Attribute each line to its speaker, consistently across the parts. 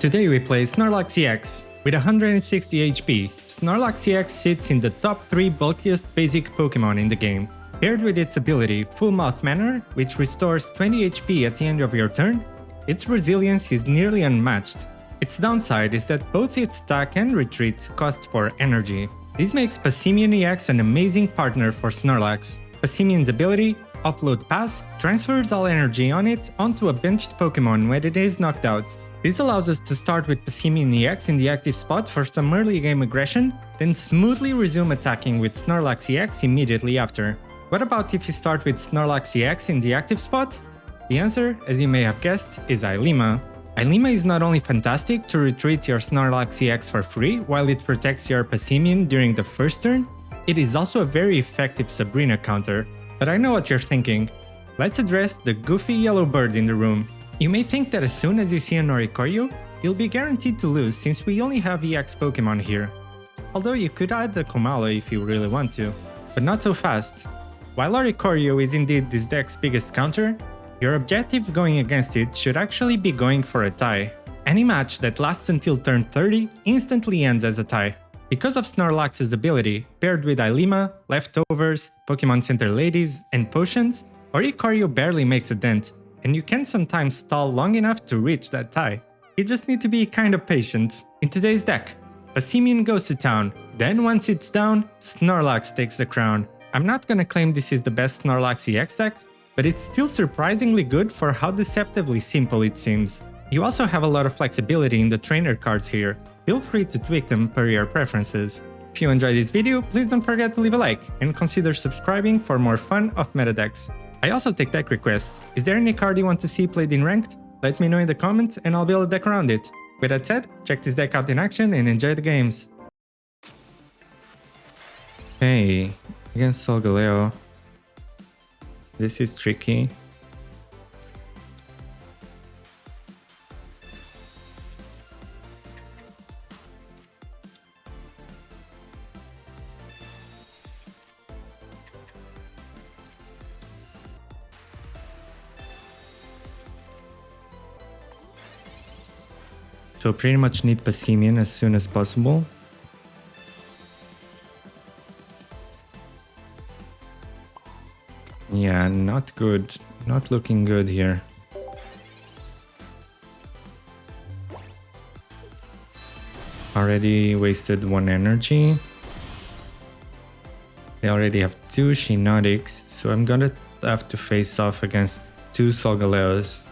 Speaker 1: Today we play Snorlax EX. With 160 HP, Snorlax EX sits in the top 3 bulkiest basic Pokemon in the game. Paired with its ability Full Mouth Manner, which restores 20 HP at the end of your turn, its resilience is nearly unmatched. Its downside is that both its attack and retreat cost 4 energy. This makes Passimian EX an amazing partner for Snorlax. Passimian's ability, Upload Pass, transfers all energy on it onto a benched Pokemon when it is knocked out. This allows us to start with Passimian EX in the active spot for some early game aggression, then smoothly resume attacking with Snorlax EX immediately after. What about if you start with Snorlax EX in the active spot? The answer, as you may have guessed, is Ilima. Ilima is not only fantastic to retreat your Snorlax EX for free while it protects your Passimian during the first turn, it is also a very effective Sabrina counter. But I know what you're thinking. Let's address the goofy yellow bird in the room. You may think that as soon as you see an Oricorio, you'll be guaranteed to lose since we only have EX Pokemon here. Although you could add the Komala if you really want to, but not so fast. While Oricorio is indeed this deck's biggest counter, your objective going against it should actually be going for a tie. Any match that lasts until turn 30 instantly ends as a tie. Because of Snorlax's ability, paired with Ilima, Leftovers, Pokemon Center Ladies, and Potions, Oricorio barely makes a dent, and you can sometimes stall long enough to reach that tie. You just need to be kinda patient. In today's deck, Passimian goes to town, then once it's down, Snorlax takes the crown. I'm not gonna claim this is the best Snorlax EX deck, but it's still surprisingly good for how deceptively simple it seems. You also have a lot of flexibility in the trainer cards here. Feel free to tweak them per your preferences. If you enjoyed this video, please don't forget to leave a like and consider subscribing for more fun of meta decks. I also take deck requests. Is there any card you want to see played in ranked? Let me know in the comments and I'll build a deck around it. With that said, check this deck out in action and enjoy the games. Hey, against Solgaleo. This is tricky. So pretty much need Passimian as soon as possible. Yeah, not good. Not looking good here. Already wasted 1 energy. They already have 2 Shinotics, so I'm gonna have to face off against 2 Solgaleos.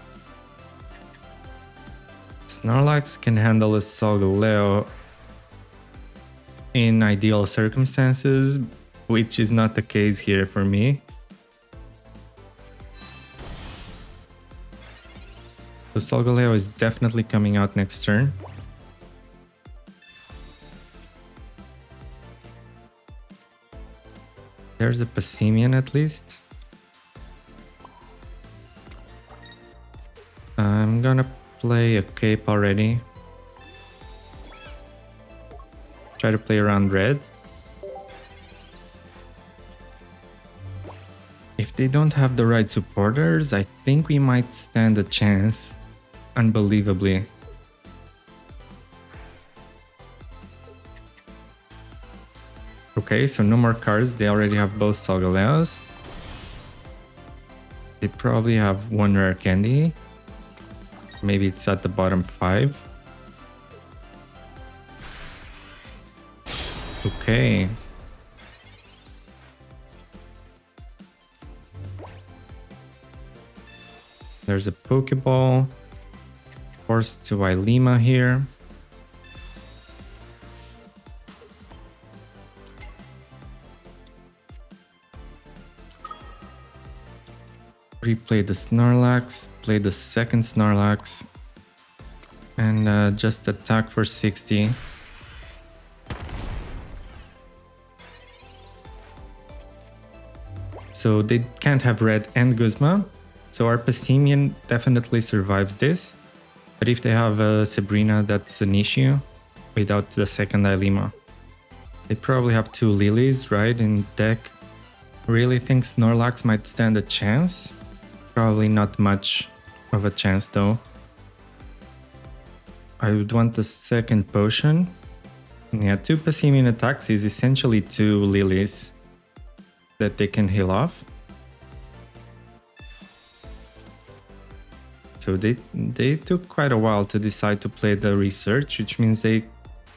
Speaker 1: Snorlax can handle a Solgaleo in ideal circumstances, which is not the case here for me. So Solgaleo is definitely coming out next turn. There's a Passimian at least. I'm gonna play a cape already. Try to play around red. If they don't have the right supporters, I think we might stand a chance. Unbelievably. Okay, so no more cards. They already have both Solgaleos. They probably have 1 rare candy. Maybe it's at the bottom 5. Okay. There's a Pokeball. Forced to Ilima here. Replay the Snorlax, play the second Snorlax, and just attack for 60. So they can't have red and Guzma, so our Passimian definitely survives this. But if they have a Sabrina, that's an issue without the second Ilima. They probably have 2 Lilies, right, in deck. Really think Snorlax might stand a chance? Probably not much of a chance though. I would want the second potion. Yeah, 2 Passimian attacks is essentially 2 lilies that they can heal off. So they took quite a while to decide to play the research, which means they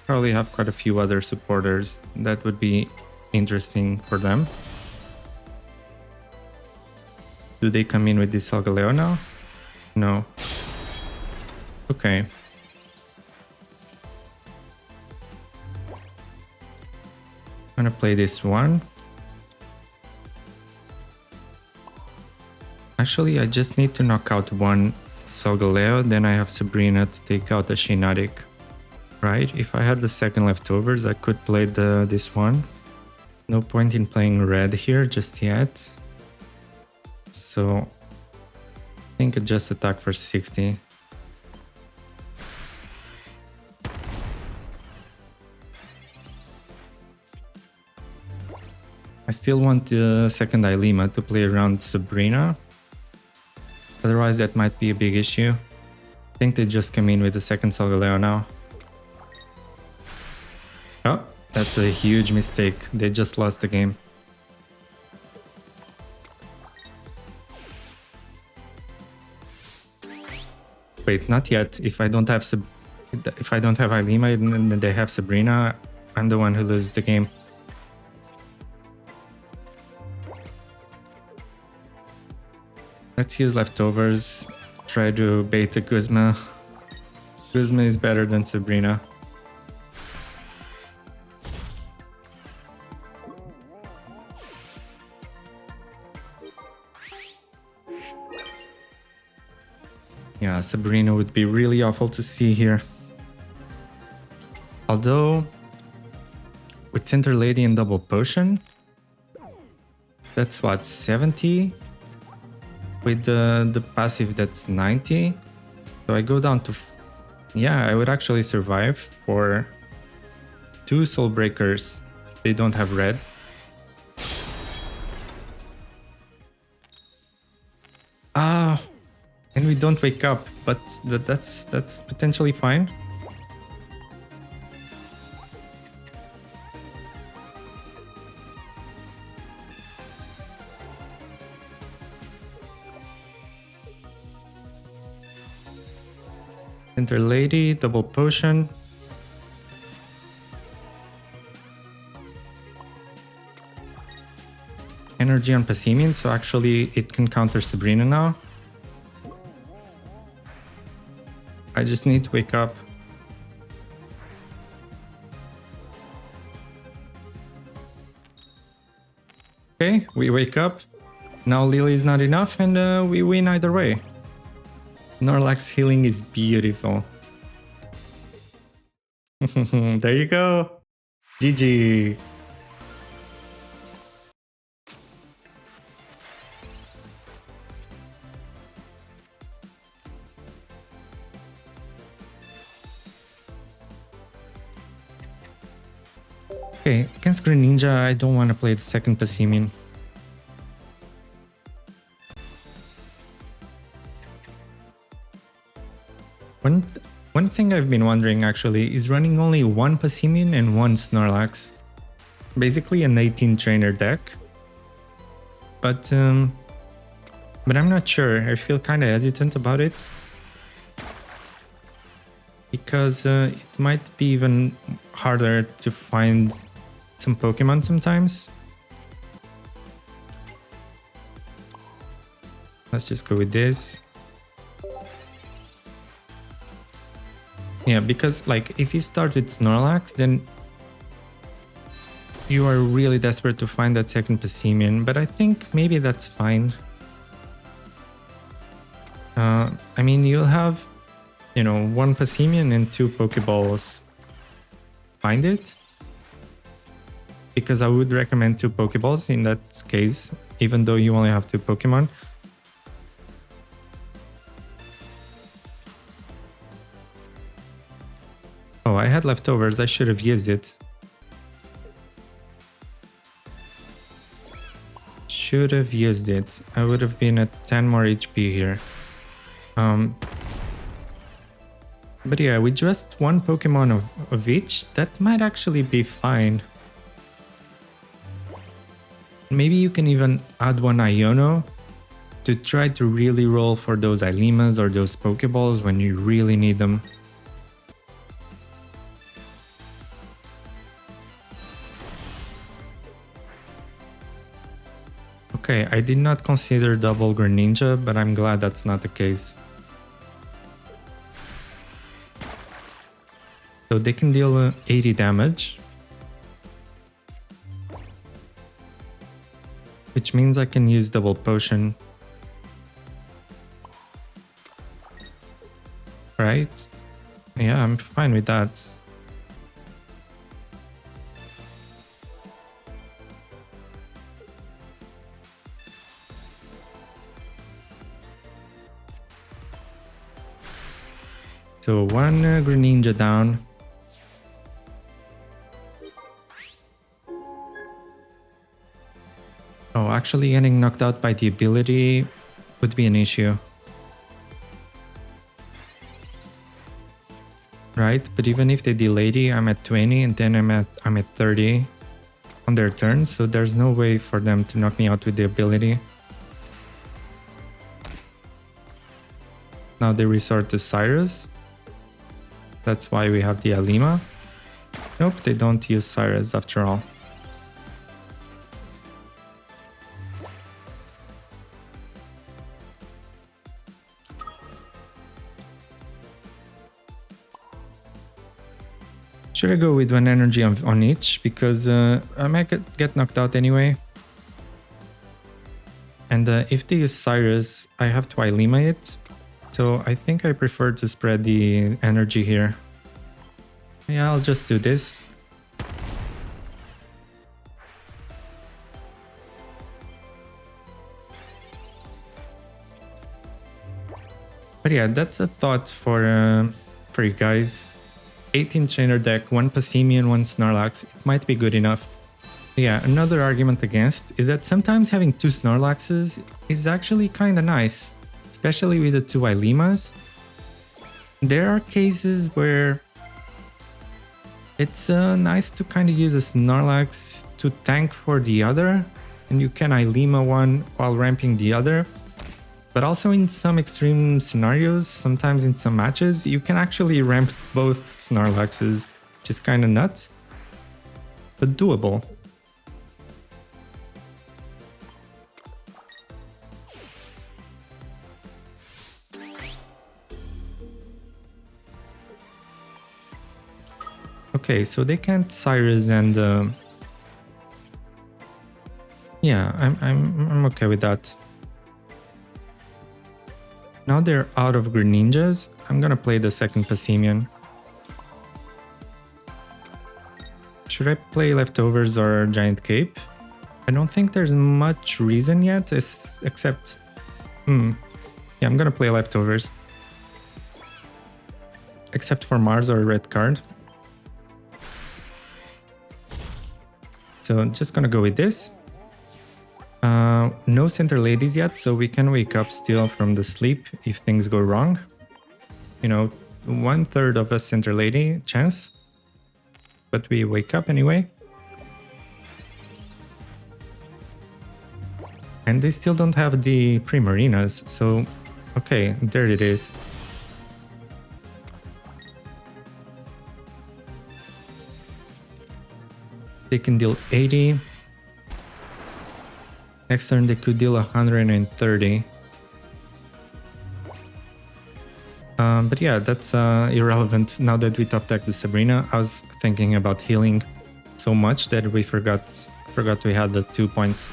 Speaker 1: probably have quite a few other supporters that would be interesting for them. Do they come in with this Solgaleo now? No. Okay. I'm gonna play this one. Actually, I just need to knock out one Solgaleo, then I have Sabrina to take out the Shiinotic. Right? If I had the second leftovers, I could play this one. No point in playing red here just yet. So I think I just attack for 60. I still want the second Ilima to play around Sabrina. Otherwise that might be a big issue. I think they just come in with the second Solgaleo now. Oh, that's a huge mistake. They just lost the game. Wait, not yet. If I don't have Ilima and they have Sabrina, I'm the one who loses the game. Let's use leftovers. Try to bait the Guzma. Guzma is better than Sabrina. Yeah, Sabrina would be really awful to see here. Although, with Center Lady and Double Potion, that's what, 70? With the passive, that's 90. So I go down to... Yeah, I would actually survive for 2 Soul Breakers if they don't have red. Ah, and we don't wake up, but that's potentially fine. Enter Lady, Double Potion. Energy on Passimian, so actually it can counter Sabrina now. I just need to wake up. Okay, we wake up. Now Lily is not enough and we win either way. Snorlax healing is beautiful. There you go. GG. Okay, against Greninja, I don't want to play the second Passimian. One thing I've been wondering actually is running only one Passimian and one Snorlax. Basically an 18 trainer deck. But I'm not sure. I feel kind of hesitant about it. Because it might be even harder to find some Pokemon sometimes. Let's just go with this. Yeah, because like if you start with Snorlax, then you are really desperate to find that second Passimian, but I think maybe that's fine. I mean, you'll have, you know, one Passimian and 2 Pokeballs. Find it. Because I would recommend 2 Pokeballs in that case, even though you only have 2 Pokemon. Oh, I had leftovers. I should have used it. Should have used it. I would have been at 10 more HP here. But yeah, with just one Pokemon of each, that might actually be fine. Maybe you can even add one Iono to try to really roll for those Ilimas or those Pokeballs when you really need them. Okay, I did not consider double Greninja, but I'm glad that's not the case. So they can deal 80 damage. Which means I can use double potion. Right? Yeah, I'm fine with that. So one Greninja down. Oh, actually getting knocked out by the ability would be an issue. Right, but even if they deal 80, I'm at 20 and then I'm at 30 on their turn, so there's no way for them to knock me out with the ability. Now they resort to Cyrus. That's why we have the Alima. Nope, they don't use Cyrus after all. Should I go with one energy on each? Because I might get knocked out anyway. And if they use Cyrus, I have to Ilima it. So I think I prefer to spread the energy here. Yeah, I'll just do this. But yeah, that's a thought for you guys. 18 trainer deck, one Passimian, one Snorlax, it might be good enough. Yeah, another argument against is that sometimes having two Snorlaxes is actually kinda nice, especially with the two Ilimas. There are cases where it's nice to kind of use a Snorlax to tank for the other, and you can Ilima one while ramping the other. But also in some extreme scenarios, sometimes in some matches, you can actually ramp both Snorlaxes, which is kind of nuts, but doable. Okay, so they can't Cyrus and yeah, I'm okay with that. Now they're out of Greninjas, I'm gonna play the second Passimian. Should I play Leftovers or Giant Cape? I don't think there's much reason yet, except... yeah, I'm gonna play Leftovers. Except for Mars or a red card. So I'm just gonna go with this. No center ladies yet, so we can wake up still from the sleep if things go wrong. You know, 1/3 of a center lady chance. But we wake up anyway. And they still don't have the Primarinas, so okay, there it is. They can deal 80. Next turn they could deal 130. But yeah, that's irrelevant now that we top deck the Sabrina. I was thinking about healing so much that we forgot we had the 2 points.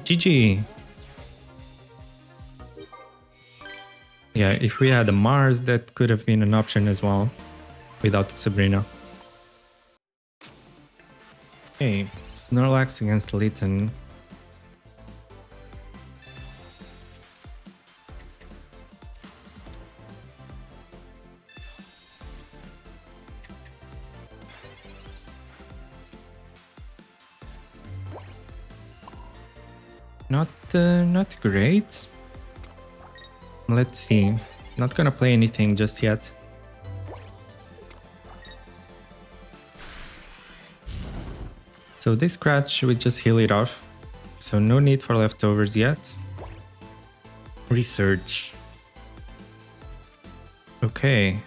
Speaker 1: GG! Yeah, if we had a Mars, that could have been an option as well, without the Sabrina. Okay, Snorlax against Litten. Not great. Let's see. Not gonna play anything just yet. So this scratch, we just heal it off. So no need for leftovers yet. Research. Okay.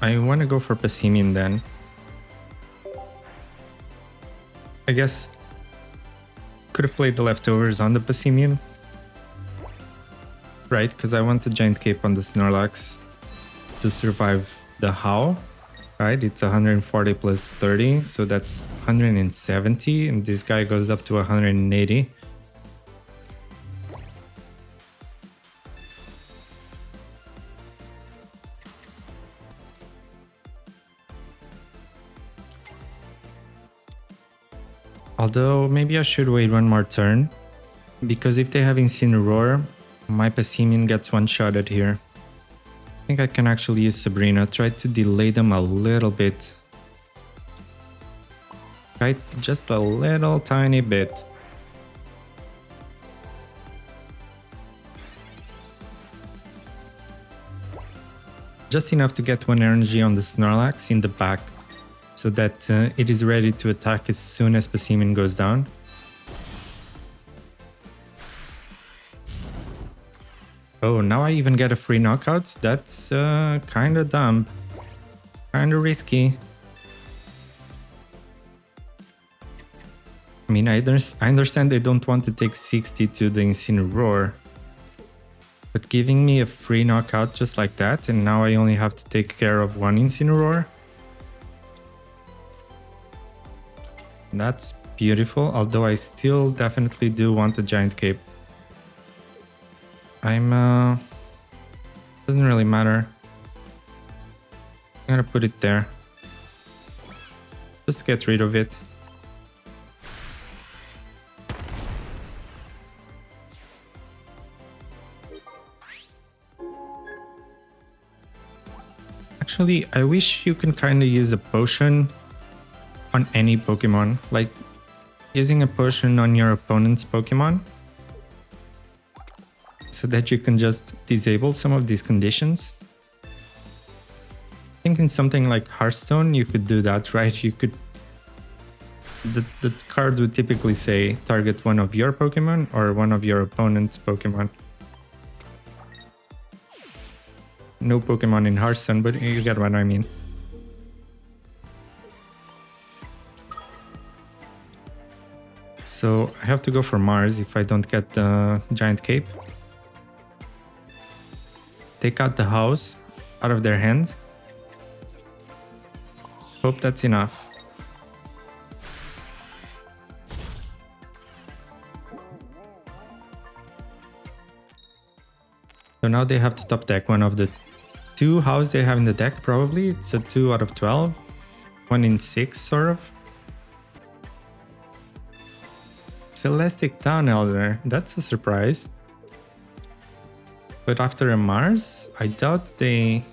Speaker 1: I want to go for Passimian then. I guess could have played the leftovers on the Passimian. Right, because I want the Giant Cape on the Snorlax to survive the How. Right, it's 140 plus 30, so that's 170, and this guy goes up to 180. Although, maybe I should wait one more turn, because if they have Incineroar, my Passimian gets one-shotted here. I think I can actually use Sabrina, try to delay them a little bit. Right, just a little tiny bit. Just enough to get one energy on the Snorlax in the back, so that it is ready to attack as soon as Passimian goes down. Oh, now I even get a free knockout? That's kinda dumb. Kinda risky. I mean, I understand they don't want to take 60 to the Incineroar. But giving me a free knockout just like that, and now I only have to take care of one Incineroar? That's beautiful, although I still definitely do want the Giant Cape. Doesn't really matter. I'm gonna put it there. Just get rid of it. Actually, I wish you can kind of use a potion on any Pokemon. Like, using a potion on your opponent's Pokemon, so that you can just disable some of these conditions. I think in something like Hearthstone, you could do that, right? You could... The card would typically say target one of your Pokemon or one of your opponent's Pokemon. No Pokemon in Hearthstone, but you get what I mean. So I have to go for Mars if I don't get the Giant Cape. Take out the house out of their hand. Hope that's enough. So now they have to top deck one of the two houses they have in the deck, probably. It's a 2 out of 12. 1 in 6, sort of. Celestic Town Elder, that's a surprise. But after a Mars, I doubt they...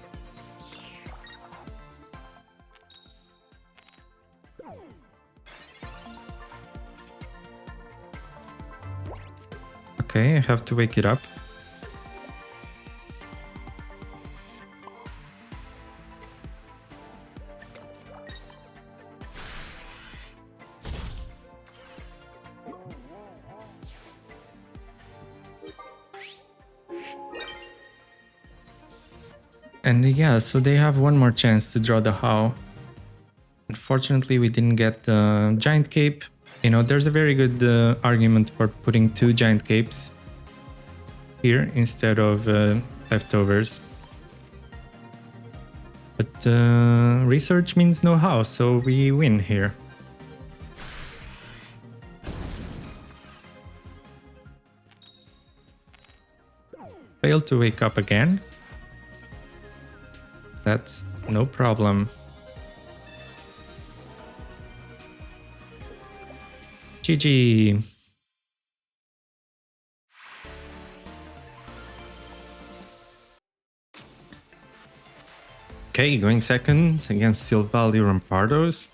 Speaker 1: Okay, I have to wake it up. And yeah, so they have one more chance to draw the How. Unfortunately, we didn't get the Giant Cape. You know, there's a very good argument for putting 2 Giant Capes here instead of leftovers. But research means no How, so we win here. Failed to wake up again. That's no problem. GG. Okay, going second against Silvally Rampardos.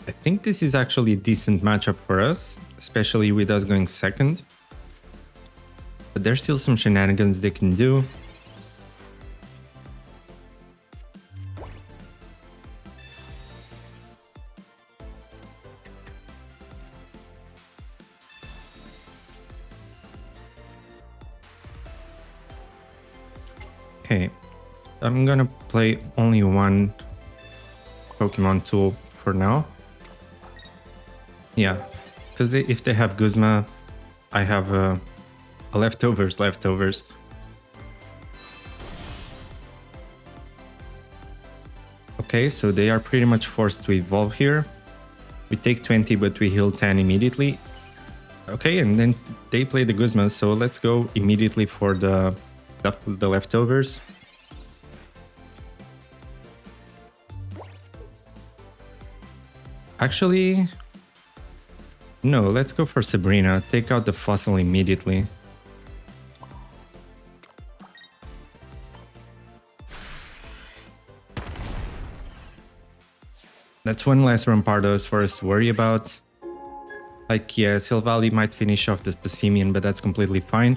Speaker 1: I think this is actually a decent matchup for us, especially with us going second. But there's still some shenanigans they can do. Okay, I'm gonna play only one Pokemon tool for now. Yeah, because if they have Guzma, I have a leftovers. Okay, so they are pretty much forced to evolve here. We take 20, but we heal 10 immediately. Okay, and then they play the Guzma, so let's go immediately for the leftovers. Actually, no, let's go for Sabrina. Take out the fossil immediately. That's one less Rampardos for us to worry about. Like, yeah, Silvally might finish off the Passimian, but that's completely fine,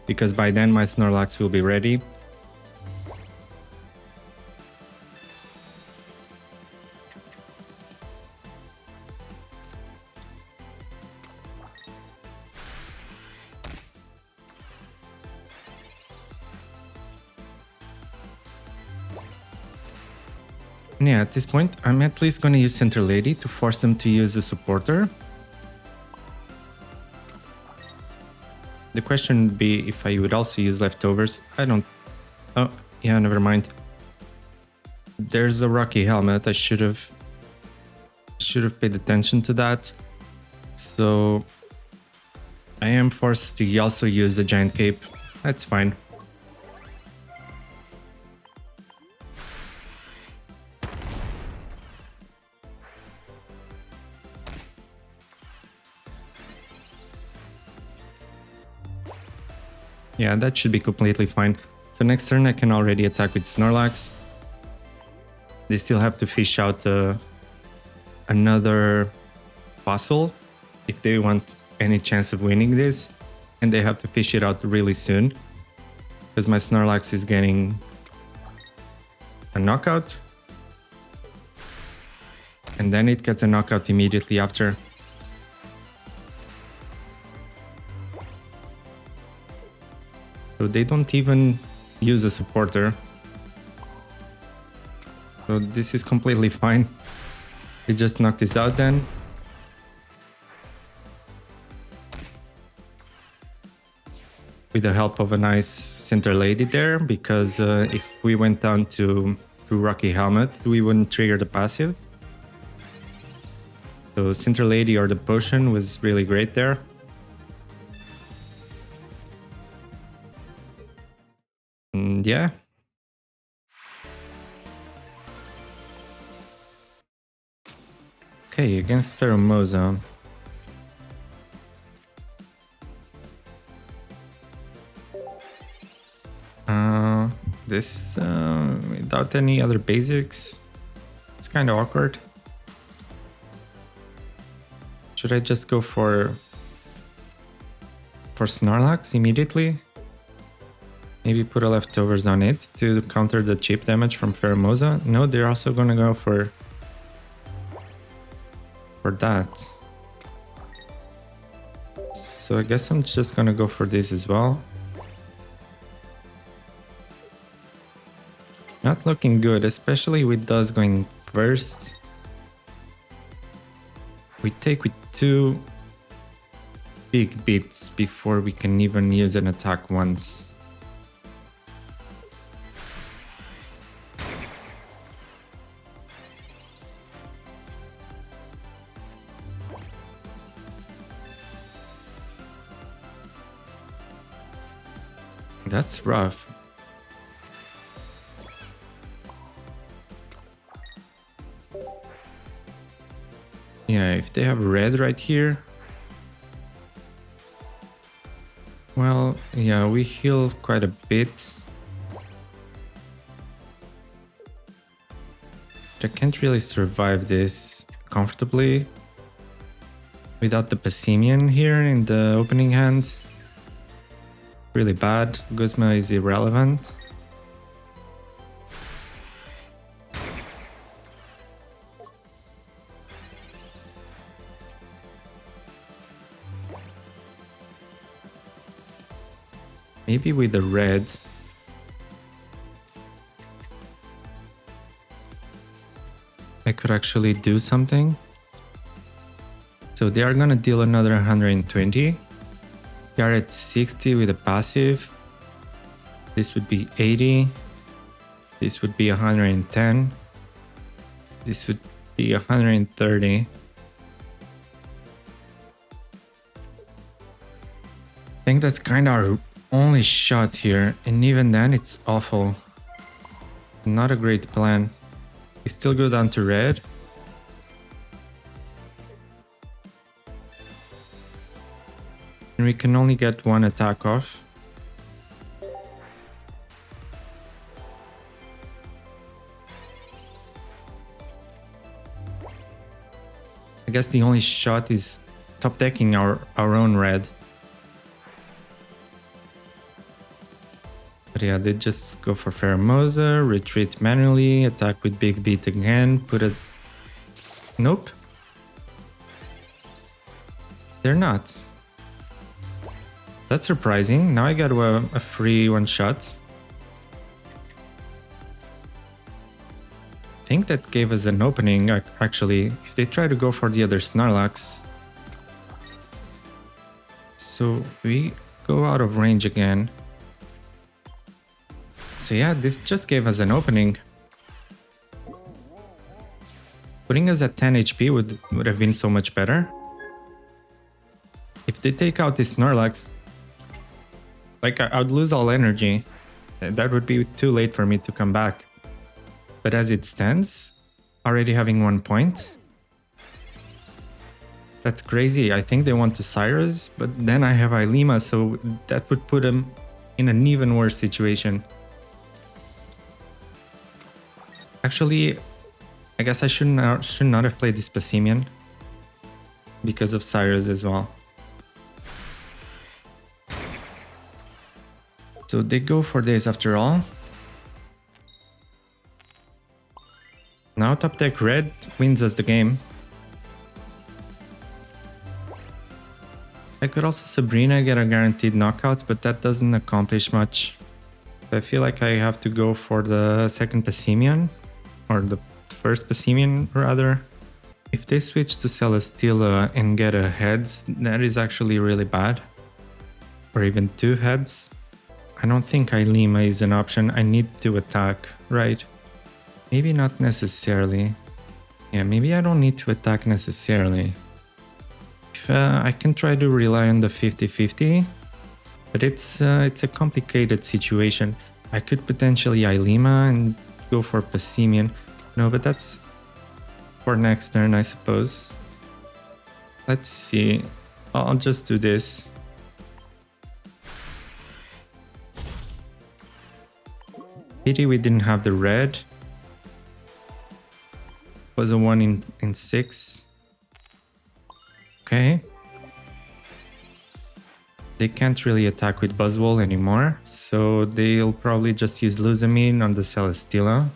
Speaker 1: because by then my Snorlax will be ready. Yeah, at this point, I'm at least gonna use Center Lady to force them to use a supporter. The question would be if I would also use leftovers. I don't... Oh, yeah, never mind. There's a Rocky Helmet. I should have paid attention to that. So I am forced to also use the Giant Cape. That's fine. Yeah, that should be completely fine. So next turn I can already attack with Snorlax. They still have to fish out another fossil if they want any chance of winning this. And they have to fish it out really soon, because my Snorlax is getting a knockout. And then it gets a knockout immediately after. So they don't even use a supporter. So this is completely fine. We just knock this out then. With the help of a nice Center Lady there, because if we went down to Rocky Helmet, we wouldn't trigger the passive. So Center Lady or the potion was really great there. Yeah. Okay, against Pheromosa. This without any other basics, it's kind of awkward. Should I just go for Snorlax immediately? Maybe put a leftovers on it to counter the chip damage from Pheromosa. No, they're also gonna go for that. So I guess I'm just gonna go for this as well. Not looking good, especially with Dust going first. We take with 2 big beats before we can even use an attack once. That's rough. Yeah, if they have red right here. Well, yeah, we heal quite a bit. I can't really survive this comfortably without the Passimian here in the opening hand. really bad. Guzma is irrelevant. Maybe with the reds. I could actually do something. So they are gonna deal another 120. They are at 60 with a passive. This would be 80. This would be 110. This would be 130. I think that's kind of our only shot here, and even then it's awful. Not a great plan. We still go down to red. And we can only get one attack off. I guess the only shot is top decking our own red. But yeah, they just go for Pheromosa, retreat manually, attack with Big Beat again, put it... Nope. They're not. That's surprising. Now I got a free one-shot. I think that gave us an opening, actually. If they try to go for the other Snorlax. So we go out of range again. So yeah, this just gave us an opening. Putting us at 10 HP would have been so much better. If they take out this Snorlax, like I would lose all energy. That would be too late for me to come back. But as it stands, already having 1 point. That's crazy. I think they want to Cyrus, but then I have Ilima, so that would put them in an even worse situation. Actually, I guess I should not have played this Passimian because of Cyrus as well. So they go for this after all. Now top deck red wins us the game. I could also Sabrina get a guaranteed knockout, but that doesn't accomplish much. I feel like I have to go for the second Passimian, or the first Passimian rather. If they switch to Celesteela and get a heads, that is actually really bad. Or even 2 heads. I don't think Ilima is an option. I need to attack, right? Maybe not necessarily. Yeah, maybe I don't need to attack necessarily. If, I can try to rely on the 50-50, but it's a complicated situation. I could potentially Ilima and go for Passimian. No, but that's for next turn, I suppose. Let's see. I'll just do this. Pity we didn't have the red. Was a 1 in 6. Okay. They can't really attack with Buzzwole anymore, so they'll probably just use Lusamine on the Celesteela.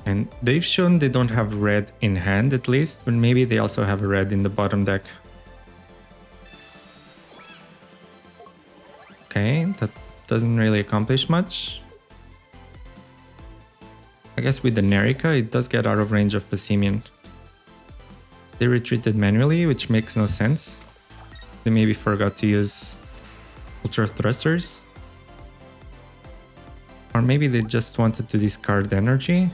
Speaker 1: And they've shown they don't have red in hand at least, but maybe they also have a red in the bottom deck. Okay, that doesn't really accomplish much. I guess with the Nerika, it does get out of range of Passimian. They retreated manually, which makes no sense. They maybe forgot to use Ultra Thrusters. Or maybe they just wanted to discard energy.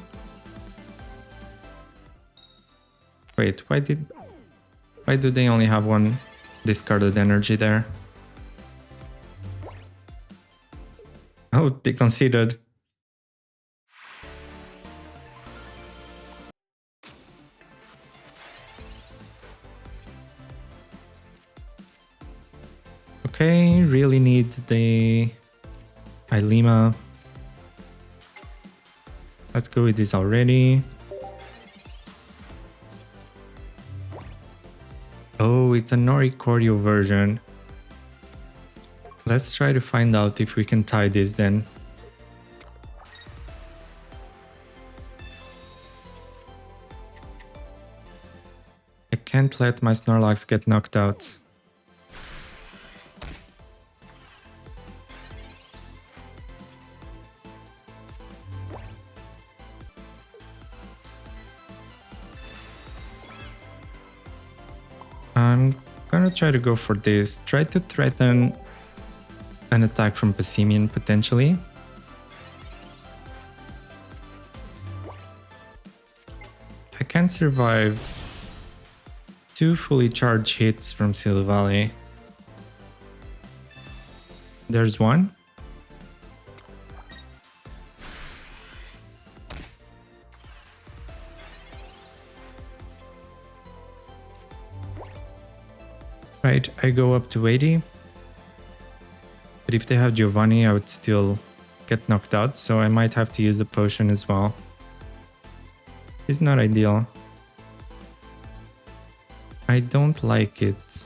Speaker 1: Wait, why do they only have 1 discarded energy there? Oh, they conceded. Okay, really need the Ilima. Let's go with this already. Oh, it's an Oricorio version. Let's try to find out if we can tie this then. I can't let my Snorlax get knocked out. I'm gonna try to go for this. Try to threaten an attack from Passimian potentially. I can't survive 2 fully charged hits from Silvally. There's one. Right, I go up to 80. But if they have Giovanni, I would still get knocked out, so I might have to use the potion as well. It's not ideal. I don't like it.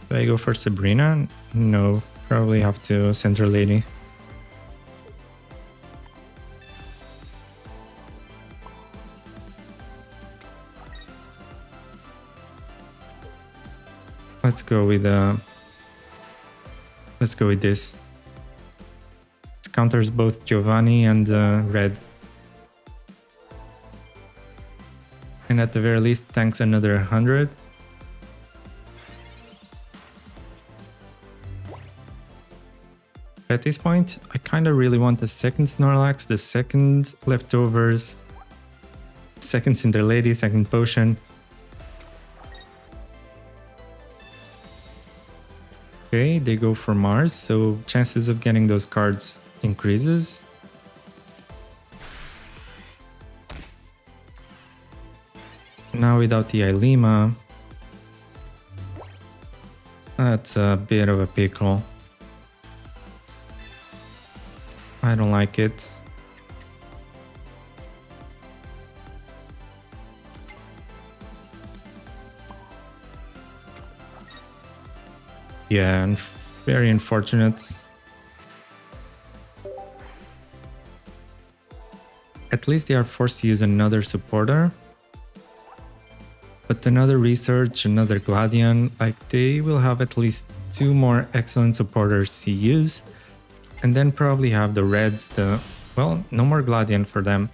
Speaker 1: Do I go for Sabrina? No, probably have to Center Lady. Let's go with this. It counters both Giovanni and Red. And at the very least tanks another 100. At this point, I kinda really want the second Snorlax, the second leftovers, second Cinder Lady, second potion. Okay, they go for Mars, so chances of getting those cards increases. Now without the Ilima, that's a bit of a pickle. I don't like it. Yeah, and very unfortunate. At least they are forced to use another supporter. But another Research, another Gladion, like they will have at least 2 more excellent supporters to use. And then probably have the Reds, well, no more Gladion for them.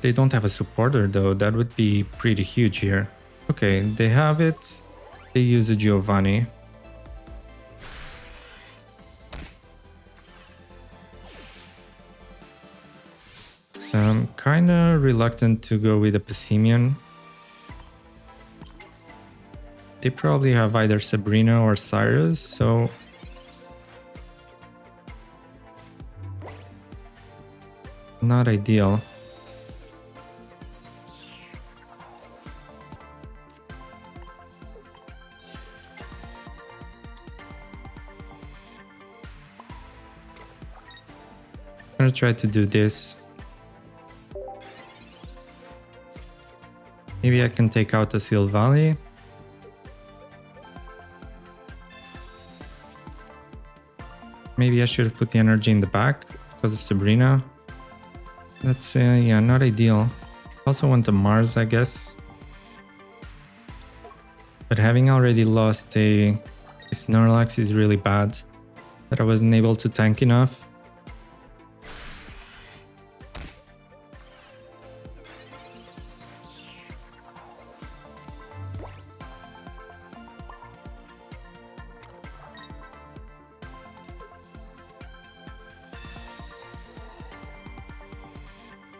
Speaker 1: They don't have a supporter though, that would be pretty huge here. Okay, they have it. They use a Giovanni. So I'm kinda reluctant to go with a Passimian. They probably have either Sabrina or Cyrus, so... not ideal. I'm gonna try to do this. Maybe I can take out a Silvally. Maybe I should have put the energy in the back because of Sabrina. That's, yeah, not ideal. Also want a Mars, I guess. But having already lost a Snorlax is really bad. That I wasn't able to tank enough.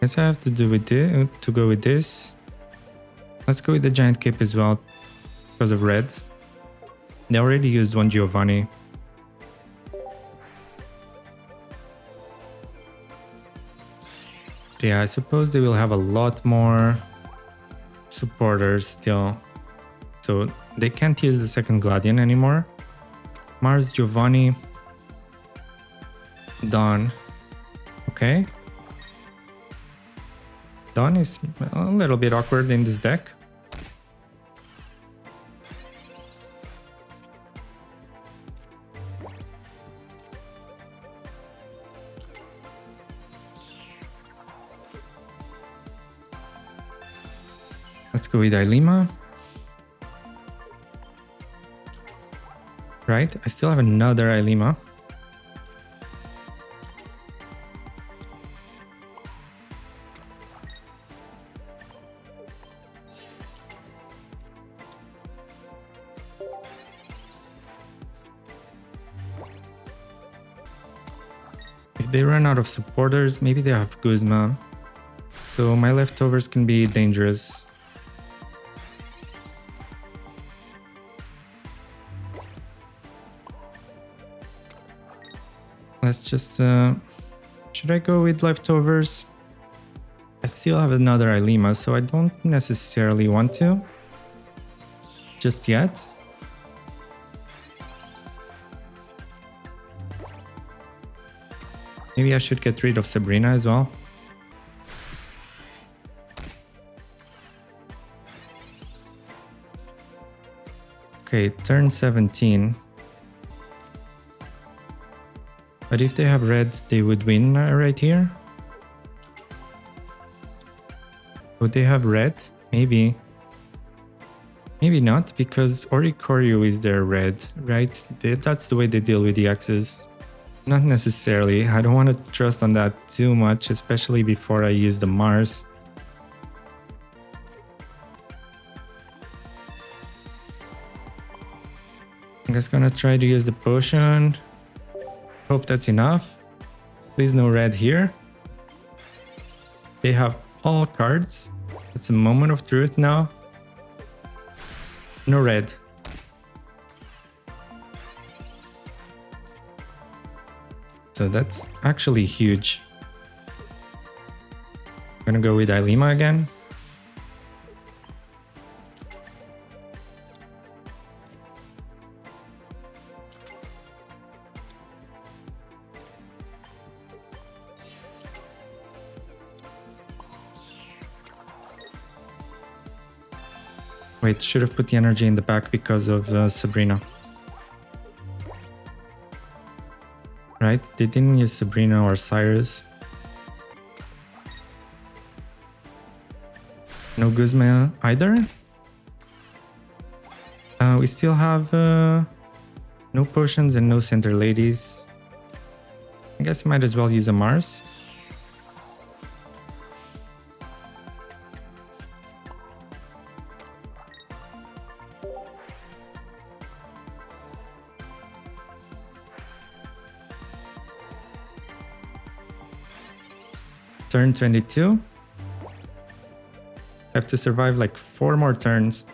Speaker 1: Guess I have to do with it, to go with this. Let's go with the Giant Cape as well because of Red. They already used one Giovanni. Yeah, I suppose they will have a lot more supporters still. So they can't use the second Gladion anymore. Mars, Giovanni, Dawn. Okay. Dawn is a little bit awkward in this deck. Let's go with Ilima. Right, I still have another Ilima. If they run out of supporters, maybe they have Guzma. So my leftovers can be dangerous. Let's just... should I go with leftovers? I still have another Ilima, so I don't necessarily want to. Just yet. Maybe I should get rid of Sabrina as well. Okay, turn 17. But if they have red, they would win right here. Would they have red? Maybe. Maybe not, because Oricorio is their red, right? That's the way they deal with the X's. Not necessarily. I don't want to trust on that too much, especially before I use the Mars. I'm just gonna try to use the potion. Hope that's enough. Please no red here. They have all cards. It's a moment of truth now. No red. So that's actually huge. I'm gonna go with Ilima again. Wait, should have put the energy in the back because of Sabrina. Right, they didn't use Sabrina or Cyrus. No Guzma either. We still have no potions and no center ladies. I guess I might as well use a Mars. Turn 22. I have to survive like 4 more turns.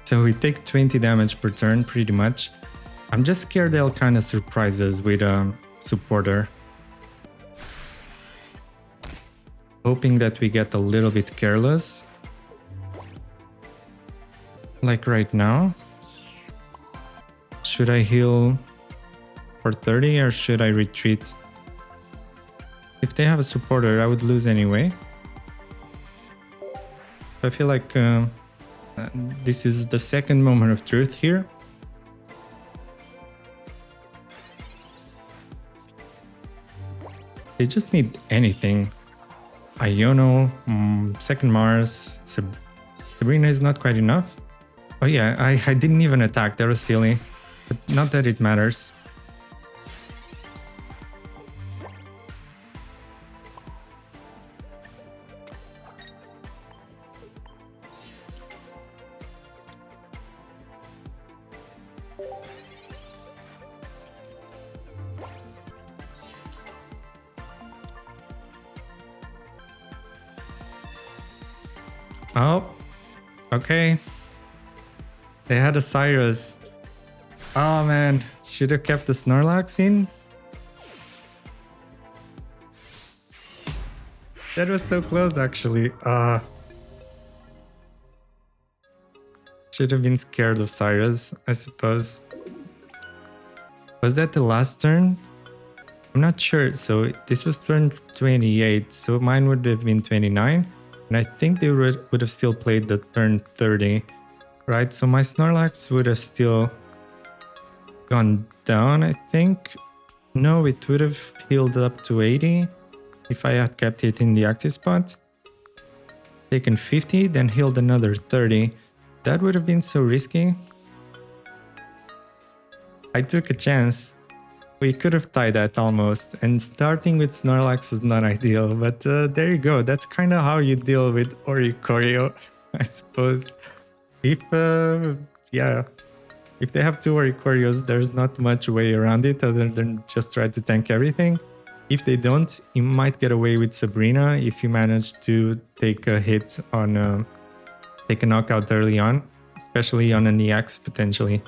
Speaker 1: So we take 20 damage per turn pretty much. I'm just scared they'll kind of surprise us with a supporter. Hoping that we get a little bit careless. Like right now. Should I heal for 30 or should I retreat? If they have a supporter, I would lose anyway. I feel like this is the second moment of truth here. They just need anything. Iono, second Mars, Sabrina is not quite enough. Oh yeah, I didn't even attack, that was silly. But not that it matters. Oh, okay. They had a Cyrus. Oh man, should have kept the Snorlax in. That was so close actually. Should have been scared of Cyrus, I suppose. Was that the last turn? I'm not sure. So this was turn 28, so mine would have been 29. And I think they would have still played the turn 30, right? So my Snorlax would have still gone down, I think. No, it would have healed up to 80 if I had kept it in the active spot. Taken 50, then healed another 30. That would have been so risky. I took a chance. We could have tied that almost, and starting with Snorlax is not ideal, but there you go. That's kind of how you deal with Oricorio, I suppose. If, if they have two Oricorios, there's not much way around it other than just try to tank everything. If they don't, you might get away with Sabrina if you manage to take a hit on, take a knockout early on, especially on an EX potentially.